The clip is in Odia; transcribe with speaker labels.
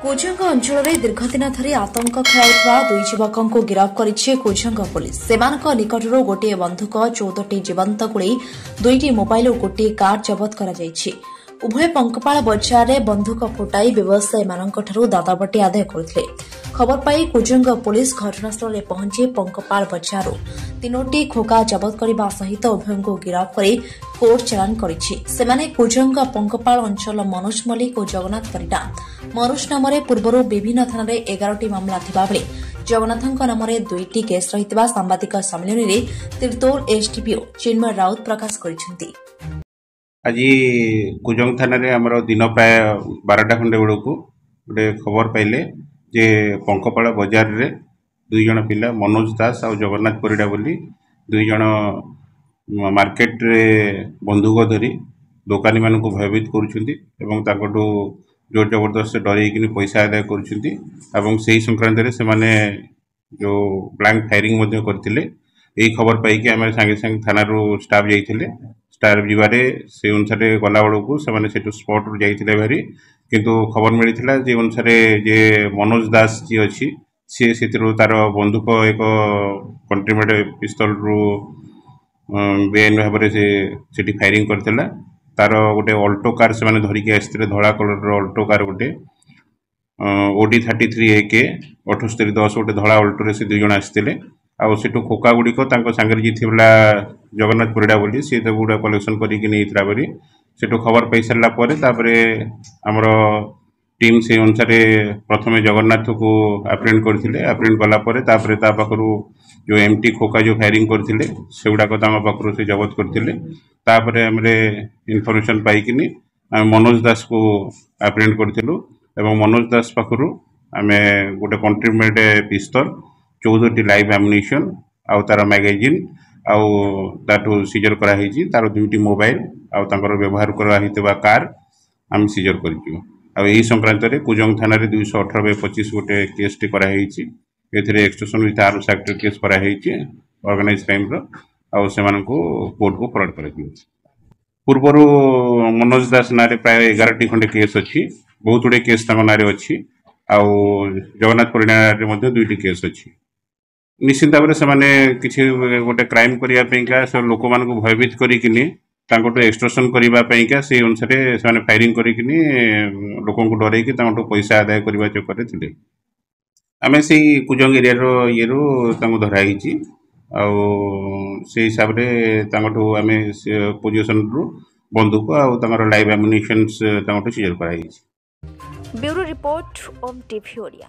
Speaker 1: କୋଜଙ୍ଗ ଅଞ୍ଚଳରେ ଦୀର୍ଘଦିନ ଧରି ଆତଙ୍କ ଖେଳାଉଥିବା ଦୁଇ ଯୁବକଙ୍କୁ ଗିରଫ କରିଛି କୋଜଙ୍ଗ ପୁଲିସ୍। ସେମାନଙ୍କ ନିକଟରୁ ଗୋଟିଏ ବନ୍ଧୁକ, 14ଟି ଜୀବନ୍ତ ଗୁଳି, 2ଟି ମୋବାଇଲ୍ ଓ ଗୋଟିଏ କାର୍ ଜବତ କରାଯାଇଛି। ଉଭୟ ପଙ୍କପାଳ ବଜାରରେ ବନ୍ଧୁକ ଫୁଟାଇ ବ୍ୟବସାୟୀମାନଙ୍କଠାରୁ ଦାଦାବଟି ଆଦାୟ କରୁଥିଲେ। ଖବର ପାଇ କୋଜଙ୍ଗ ପୁଲିସ୍ ଘଟଣାସ୍ଥଳରେ ପହଞ୍ଚି ପଙ୍କପାଳ ବଜାରରୁ 3ଟି ଖୋକା ଜବତ କରିବା ସହିତ ଉଭୟଙ୍କୁ ଗିରଫ କରି କୋର୍ଟ ଚାଲାଣ କରିଛି। ସେମାନେ କୋଜଙ୍ଗ ପଙ୍କପାଳ ଅଞ୍ଚଳ ମନୋଜ ମଲ୍ଲିକ ଓ ଜଗନ୍ନାଥ ପରିଡ଼ା। ମନୋଜ ନାମରେ ପୂର୍ବରୁ ବିଭିନ୍ନ ଥାନାରେ 11ଟି ମାମଲା ଥିବାବେଳେ ଜଗନ୍ନାଥଙ୍କ ନାମରେ 2ଟି କେସ୍ ରହିଥିବା ସାମ୍ବାଦିକ ସମ୍ମିଳନୀରେ ତିର୍ତ୍ତୋଲ ଏସ୍ଡିପିଓ ଚିନ୍ମୟ ରାଉତ ପ୍ରକାଶ କରିଛନ୍ତି।
Speaker 2: আজি କୁଜଙ୍ଗ ଥାନାରେ ଆମର ଦିନ ପ୍ରାୟ 12ଟା ଖଣ୍ଡେ ବେଳକୁ ଗୋଟେ ଖବର ପାଇଲେ ଯେ ପଙ୍କପାଳ ବଜାରରେ ଦୁଇ ଜଣ ପିଲା ମନୋଜ ଦାସ ଆଉ ଜଗନ୍ନାଥ ପରିଡ଼ା ବୋଲି ଦୁଇ ଜଣ ମାର୍କେଟରେ ବନ୍ଧୁକ ଧରି ଦୋକାନୀମାନଙ୍କୁ ଭୟଭୀତ କରୁଛନ୍ତି ଏବଂ ତାଙ୍କଠୁ ଜୋର ଜବରଦସ୍ତ ଡରେଇକିନି ପଇସା ଆଦାୟ କରୁଛନ୍ତି ଏବଂ ସେହି ସଂକ୍ରାନ୍ତରେ ସେମାନେ ଯେଉଁ ବ୍ଲାଙ୍କ ଫାୟାରିଂ ମଧ୍ୟ କରିଥିଲେ। ଏହି ଖବର ପାଇକି ଆମେ ସାଙ୍ଗେ ସାଙ୍ଗେ ଥାନାରୁ ଷ୍ଟାଫ୍ ଯାଇଥିଲେ। ଷ୍ଟାଫ୍ ଯିବାରେ ସେ ଅନୁସାରେ ଗଲାବେଳକୁ ସେମାନେ ସେଠୁ ସ୍ପଟ୍ରୁ ଯାଇଥିଲେ ଭାରି, କିନ୍ତୁ ଖବର ମିଳିଥିଲା ଯେ ଅନୁସାରେ ଯେ ମନୋଜ ଦାସ ଯିଏ ଅଛି ସିଏ ସେଥିରୁ ତାର ବନ୍ଧୁକ ଏକ କଣ୍ଟ୍ରିମେଟ୍ ପିସ୍ତଲରୁ ବେଆଇନ ଭାବରେ ସେ ସେଠି ଫାୟାରିଂ କରିଥିଲା। ତାର ଗୋଟେ ଅଲ୍ଟୋ କାର୍ ସେମାନେ ଧରିକି ଆସିଥିଲେ, ଧଳା କଲରର ଅଲ୍ଟୋ କାର୍ ଗୋଟେ OD 33 AK 7810 ଗୋଟେ ଧଳା ଅଲ୍ଟୋରେ ସେ ଦୁଇ ଜଣ ଆସିଥିଲେ। ଆଉ ସେଠୁ ଖୋକା ଗୁଡ଼ିକ ତାଙ୍କ ସାଙ୍ଗରେ ଯିଏ ଥିଲା ଜଗନ୍ନାଥ ପରିଡ଼ା ବୋଲି ସିଏ ତାକୁ ଗୁଡ଼ା କଲେକ୍ସନ୍ କରିକି ନେଇଥିଲା ବୋଲି ସେଠୁ ଖବର ପାଇସାରିଲା ପରେ ତାପରେ ଆମର ଟିମ୍ ସେ ଅନୁସାରେ ପ୍ରଥମେ ଜଗନ୍ନାଥକୁ ଆପ୍ରେଣ୍ଡ କରିଥିଲେ। ଆପ୍ରେଣ୍ଡ କଲା ପରେ ତାପରେ ତା ପାଖରୁ ଯେଉଁ ଏମ୍ଟି ଖୋକା ଯେଉଁ ଫାୟାରିଂ କରିଥିଲେ ସେଗୁଡ଼ାକ ତାଙ୍କ ପାଖରୁ ସେ ଜବତ କରିଥିଲେ। ତାପରେ ଆମେ ଇନଫର୍ମେସନ୍ ପାଇକିନି ଆମେ ମନୋଜ ଦାସକୁ ଆପ୍ରେଣ୍ଡ କରିଥିଲୁ ଏବଂ ମନୋଜ ଦାସ ପାଖରୁ ଆମେ ଗୋଟେ କଣ୍ଟ୍ରିମେଟ୍ ପିସ୍ତଲ, 14ଟି ଲାଇଭ୍ ଆମ୍ୟୁନିସନ୍ ଆଉ ତାର ମ୍ୟାଗାଜିନ୍ ଆଉ ତାଠୁ ସିଜର କରାହେଇଛି। ତାର 2ଟି ମୋବାଇଲ ଆଉ ତାଙ୍କର ବ୍ୟବହାର କରାହେଇଥିବା କାର୍ ଆମେ ସିଜର କରିଛୁ। ଆଉ ଏହି ସଂକ୍ରାନ୍ତରେ କୁଜଙ୍ଗ ଥାନାରେ 218/25 ଗୋଟେ କେସ୍ଟି କରାହେଇଛି। ଏଥିରେ ଏକ୍ସଟର୍ସନ୍ ୱିଥ୍ ଆର୍ମସ୍ ଆକ୍ଟରେ କେସ୍ କରାହେଇଛି ଅର୍ଗାନାଇଜ୍ କ୍ରାଇମ୍ର, ଆଉ ସେମାନଙ୍କୁ କୋର୍ଟକୁ ଫରୱାର୍ଡ କରାଯିବ। ପୂର୍ବରୁ ମନୋଜ ଦାସ ନାଁରେ ପ୍ରାୟ 11ଟି ଖଣ୍ଡେ କେସ୍ ଅଛି, ବହୁତ ଗୁଡ଼ିଏ କେସ୍ ତାଙ୍କ ନାଁରେ ଅଛି। ଆଉ ଜଗନ୍ନାଥ ପରିଡ଼ାରେ ମଧ୍ୟ 2ଟି କେସ୍ ଅଛି। ନିଶ୍ଚିତ ଭାବରେ ସେମାନେ କିଛି ଗୋଟେ କ୍ରାଇମ୍ କରିବା ପାଇଁକା ଲୋକମାନଙ୍କୁ ଭୟଭୀତ କରିକିନି ତାଙ୍କଠୁ ଏକ୍ସଟର୍ସନ୍ କରିବା ପାଇଁକା ସେଇ ଅନୁସାରେ ସେମାନେ ଫାୟାରିଂ କରିକିନି ଲୋକଙ୍କୁ ଡରେଇକି ତାଙ୍କଠୁ ପଇସା ଆଦାୟ କରିବା ଚକ୍କରରେ ଥିଲେ। ଆମେ ସେଇ କୁଜଙ୍ଗ ଏରିଆର ଇଏରୁ ତାଙ୍କୁ ଧରା ହେଇଛି ଆଉ ସେଇ ହିସାବରେ ତାଙ୍କଠୁ ଆମେ ପୋଜିସନରୁ ବନ୍ଧୁକ ଆଉ ତାଙ୍କର ଲାଇଭ୍ ଆମ୍ୟୁନିସନ୍ସ ତାଙ୍କଠୁ ସିଜର କରାଯାଇଛି।
Speaker 1: Bureau report Om TV Odia.